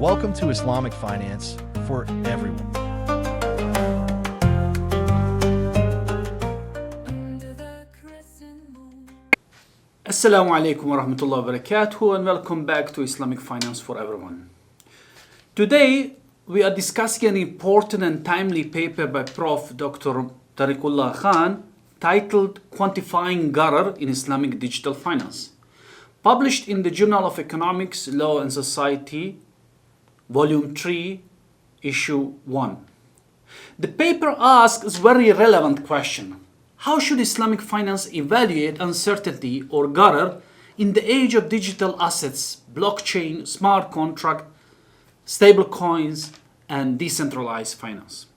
Welcome to Islamic Finance for everyone. Assalamu alaikum wa rahmatullahi wa barakatuh, and welcome back to Islamic Finance for Everyone. Today we are discussing an important and timely paper by Prof. Dr. Tariqullah Khan titled Quantifying Gharar in Islamic Digital Finance, published in the Journal of Economics, Law and Society, Volume 3, Issue 1. The paper asks a very relevant question. How should Islamic finance evaluate uncertainty or gharar in the age of digital assets, blockchain, smart contract, stablecoins, and decentralized finance?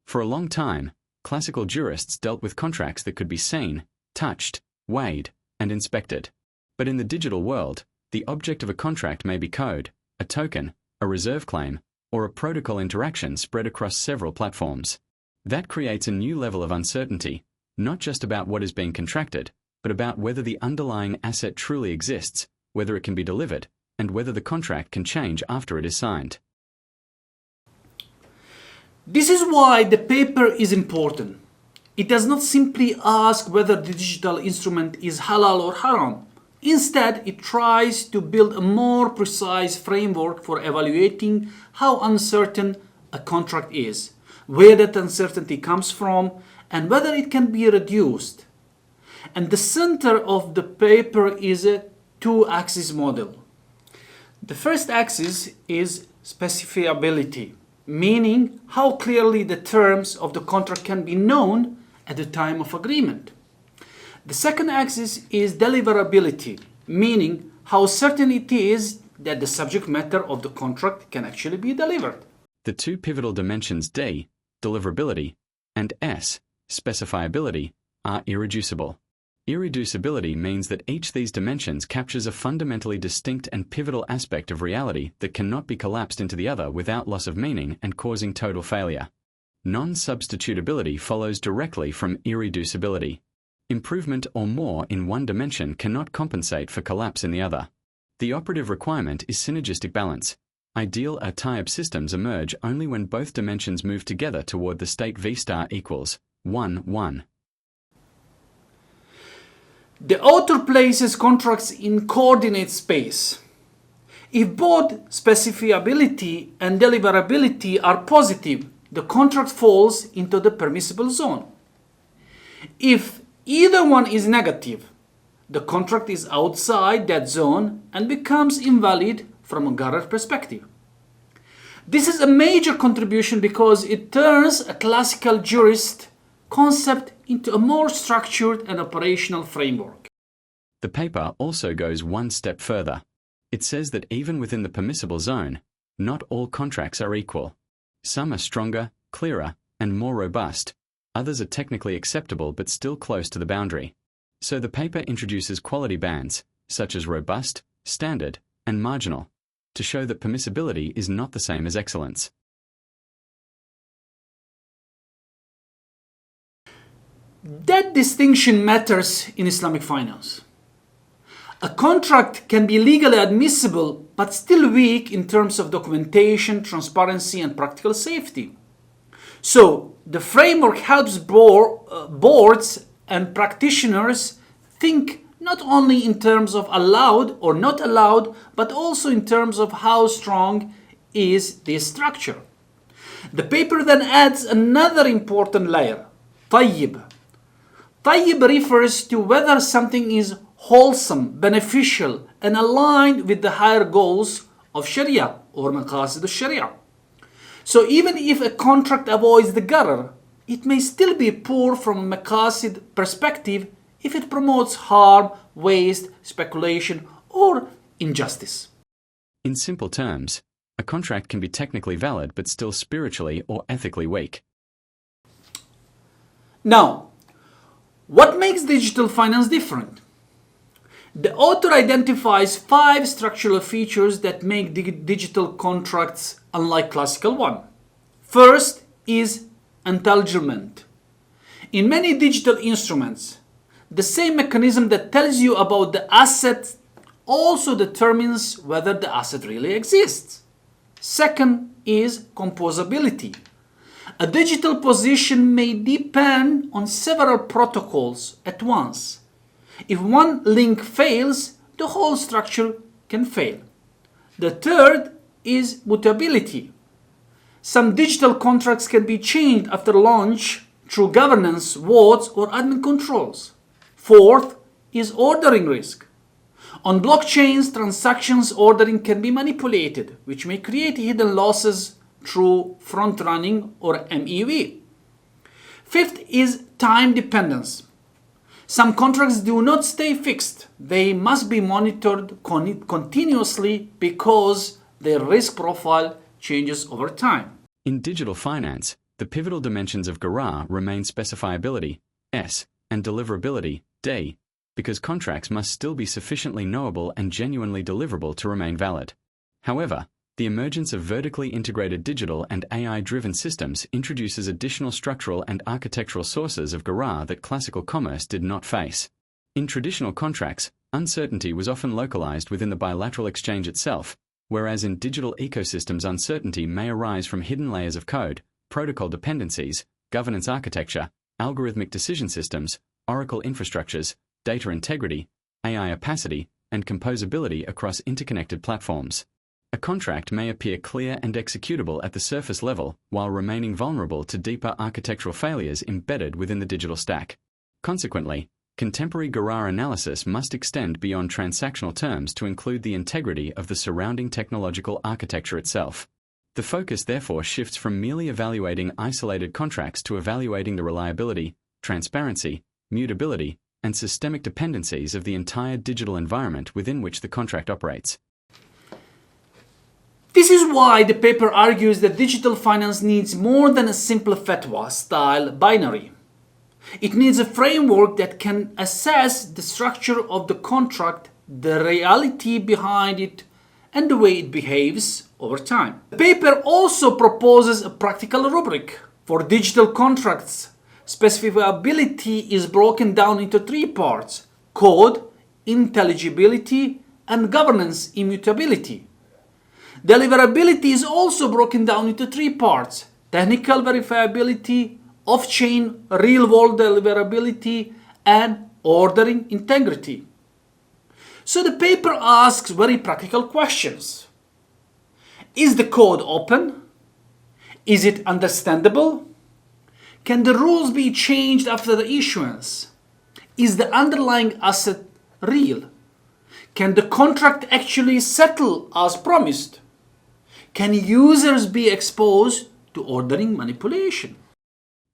For a long time, classical jurists dealt with contracts that could be seen, touched, weighed, and inspected. But in the digital world, the object of a contract may be code, a token, a reserve claim, or a protocol interaction spread across several platforms. That creates a new level of uncertainty, not just about what is being contracted, but about whether the underlying asset truly exists, whether it can be delivered, and whether the contract can change after it is signed. This is why the paper is important. It does not simply ask whether the digital instrument is halal or haram. Instead, it tries to build a more precise framework for evaluating how uncertain a contract is, where that uncertainty comes from, and whether it can be reduced. And the center of the paper is a two-axis model. The first axis is specifiability, meaning how clearly the terms of the contract can be known at the time of agreement. The second axis is deliverability, meaning how certain it is that the subject matter of the contract can actually be delivered. The two pivotal dimensions D, deliverability, and S, specifiability, are irreducible. Irreducibility means that each of these dimensions captures a fundamentally distinct and pivotal aspect of reality that cannot be collapsed into the other without loss of meaning and causing total failure. Non-substitutability follows directly from irreducibility. Improvement or more in one dimension cannot compensate for collapse in the other. The operative requirement is synergistic balance. Ideal 𝐜𝐴 systems emerge only when both dimensions move together toward the state V star equals 1, 1. The author places contracts in coordinate space. If both specifiability and deliverability are positive, the contract falls into the permissible zone. If either one is negative, the contract is outside that zone and becomes invalid from a gharar perspective. This is a major contribution because it turns a classical jurist concept into a more structured and operational framework. The paper also goes one step further. It says that even within the permissible zone, not all contracts are equal. Some are stronger, clearer, and more robust. Others are technically acceptable but still close to the boundary. So the paper introduces quality bands, such as robust, standard, and marginal, to show that permissibility is not the same as excellence. That distinction matters in Islamic finance. A contract can be legally admissible but still weak in terms of documentation, transparency, and practical safety. So, the framework helps boards and practitioners think not only in terms of allowed or not allowed, but also in terms of how strong is this structure. The paper then adds another important layer, طيب. طيب refers to whether something is wholesome, beneficial, and aligned with the higher goals of Sharia or مقاصد الشريعة. So even if a contract avoids the gharar, it may still be poor from a maqasid perspective if it promotes harm, waste, speculation, or injustice. In simple terms, a contract can be technically valid but still spiritually or ethically weak. Now, what makes digital finance different? The author identifies 5 structural features that make digital contracts unlike classical one. First is entanglement. In many digital instruments, the same mechanism that tells you about the asset also determines whether the asset really exists. Second is composability. A digital position may depend on several protocols at once. If one link fails, the whole structure can fail. The third is mutability. Some digital contracts can be changed after launch through governance, votes, or admin controls. Fourth is ordering risk. On blockchains, transactions ordering can be manipulated, which may create hidden losses through front-running or MEV. Fifth is time dependence. Some contracts do not stay fixed. They must be monitored continuously because their risk profile changes over time. In digital finance, the pivotal dimensions of Gharar remain specifiability, S, and deliverability, D, because contracts must still be sufficiently knowable and genuinely deliverable to remain valid. However, the emergence of vertically integrated digital and AI-driven systems introduces additional structural and architectural sources of Gharar that classical commerce did not face. In traditional contracts, uncertainty was often localized within the bilateral exchange itself, whereas in digital ecosystems uncertainty may arise from hidden layers of code, protocol dependencies, governance architecture, algorithmic decision systems, oracle infrastructures, data integrity, AI opacity, and composability across interconnected platforms. A contract may appear clear and executable at the surface level while remaining vulnerable to deeper architectural failures embedded within the digital stack. Consequently, contemporary Gharar analysis must extend beyond transactional terms to include the integrity of the surrounding technological architecture itself. The focus therefore shifts from merely evaluating isolated contracts to evaluating the reliability, transparency, mutability, and systemic dependencies of the entire digital environment within which the contract operates. This is why the paper argues that digital finance needs more than a simple fatwa-style binary. It needs a framework that can assess the structure of the contract, the reality behind it, and the way it behaves over time. The paper also proposes a practical rubric for digital contracts. Specifiability is broken down into three parts: code, intelligibility, and governance immutability. Deliverability is also broken down into three parts: technical verifiability, off-chain real-world deliverability, and ordering integrity. So the paper asks very practical questions. Is the code open? Is it understandable? Can the rules be changed after the issuance? Is the underlying asset real? Can the contract actually settle as promised? Can users be exposed to ordering manipulation?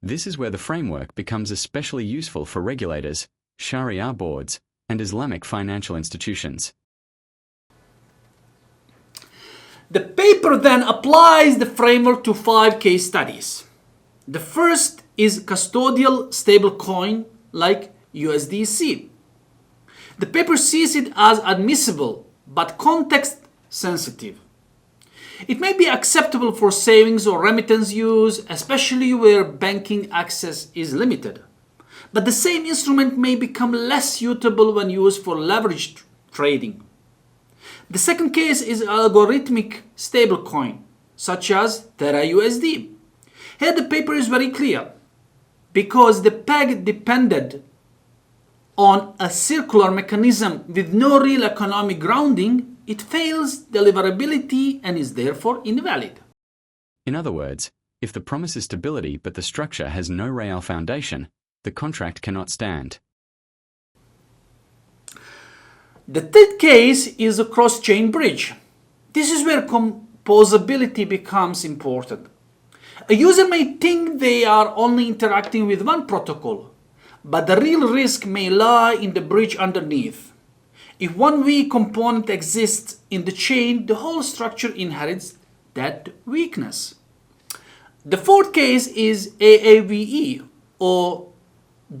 This is where the framework becomes especially useful for regulators, Sharia boards, and Islamic financial institutions. The paper then applies the framework to 5 case studies. The first is custodial stablecoin like USDC. The paper sees it as admissible but context sensitive. It may be acceptable for savings or remittance use, especially where banking access is limited. But the same instrument may become less suitable when used for leveraged trading. The second case is algorithmic stablecoin, such as TerraUSD. Here the paper is very clear. Because the peg depended on a circular mechanism with no real economic grounding, it fails deliverability and is therefore invalid. In other words, if the promise is stability but the structure has no real foundation, the contract cannot stand. The third case is a cross-chain bridge. This is where composability becomes important. A user may think they are only interacting with one protocol, but the real risk may lie in the bridge underneath. If one weak component exists in the chain, the whole structure inherits that weakness. The fourth case is AAVE, or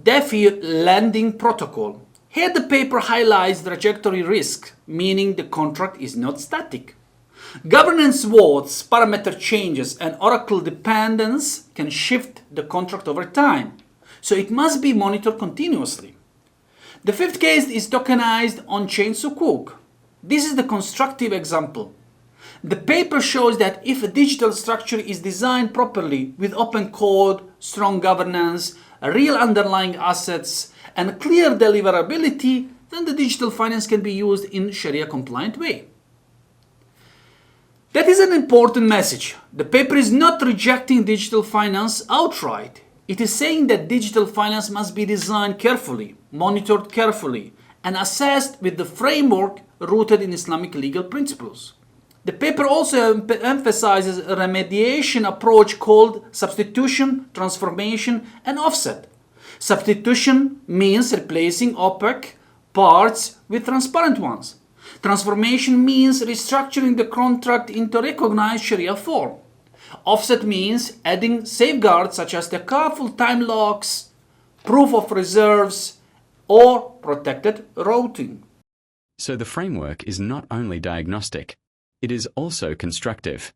DeFi lending protocol. Here the paper highlights trajectory risk, meaning the contract is not static. Governance votes, parameter changes, and oracle dependence can shift the contract over time, so it must be monitored continuously. The fifth case is tokenized on-chain sukuk. This is the constructive example. The paper shows that if a digital structure is designed properly with open code, strong governance, real underlying assets, and clear deliverability, then the digital finance can be used in Sharia compliant way. That is an important message. The paper is not rejecting digital finance outright. It is saying that digital finance must be designed carefully, monitored carefully, and assessed with the framework rooted in Islamic legal principles. The paper also emphasizes a remediation approach called substitution, transformation, and offset. Substitution means replacing opaque parts with transparent ones. Transformation means restructuring the contract into recognized Sharia form. Offset means adding safeguards such as the careful time locks, proof of reserves, or protected routing. So the framework is not only diagnostic, it is also constructive.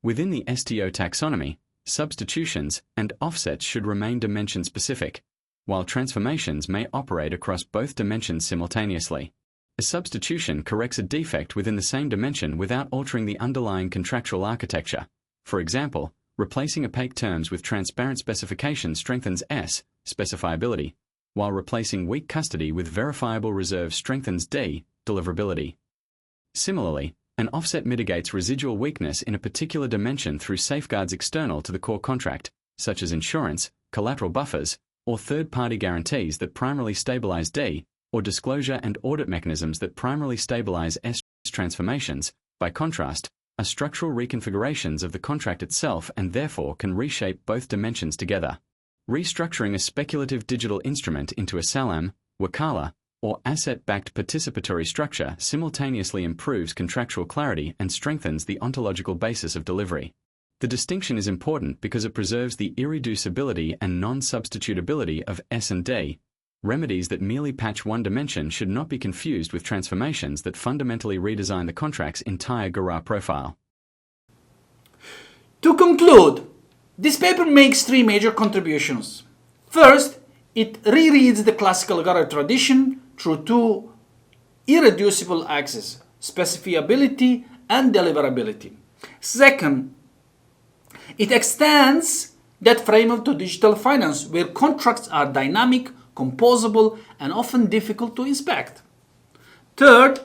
Within the STO taxonomy, substitutions and offsets should remain dimension-specific, while transformations may operate across both dimensions simultaneously. A substitution corrects a defect within the same dimension without altering the underlying contractual architecture. For example, replacing opaque terms with transparent specifications strengthens S, specifiability, while replacing weak custody with verifiable reserve strengthens D, deliverability. Similarly, an offset mitigates residual weakness in a particular dimension through safeguards external to the core contract, such as insurance, collateral buffers, or third-party guarantees that primarily stabilize D, or disclosure and audit mechanisms that primarily stabilize S. Transformations, by contrast, are structural reconfigurations of the contract itself and therefore can reshape both dimensions together. Restructuring a speculative digital instrument into a salam, wakala, or asset-backed participatory structure simultaneously improves contractual clarity and strengthens the ontological basis of delivery. The distinction is important because it preserves the irreducibility and non-substitutability of S and D. Remedies that merely patch one dimension should not be confused with transformations that fundamentally redesign the contract's entire Gharar profile. To conclude, this paper makes three major contributions. First, it rereads the classical Gharar tradition through two irreducible axes, specifiability and deliverability. Second, it extends that framework to digital finance, where contracts are dynamic, composable, and often difficult to inspect. Third,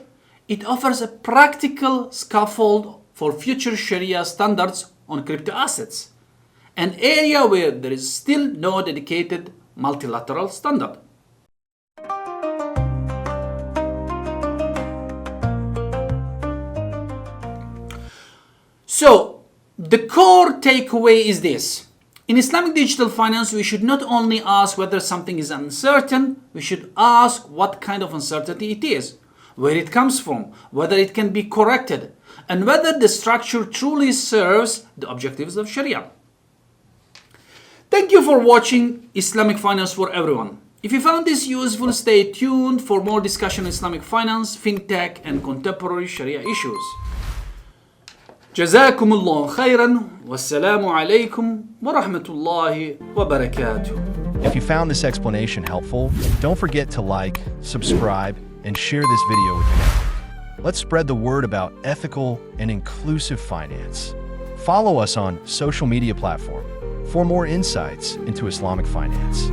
it offers a practical scaffold for future Sharia standards on crypto assets, an area where there is still no dedicated multilateral standard. So, the core takeaway is this. In Islamic digital finance, we should not only ask whether something is uncertain, we should ask what kind of uncertainty it is, where it comes from, whether it can be corrected, and whether the structure truly serves the objectives of Sharia. Thank you for watching Islamic Finance for Everyone. If you found this useful, stay tuned for more discussion on Islamic finance, fintech, and contemporary Sharia issues. جزاكم الله خيرا والسلام عليكم ورحمة الله وبركاته. If you found this explanation helpful, don't forget to like, subscribe, and share this video with your network. Let's spread the word about ethical and inclusive finance. Follow us on social media platforms for more insights into Islamic finance.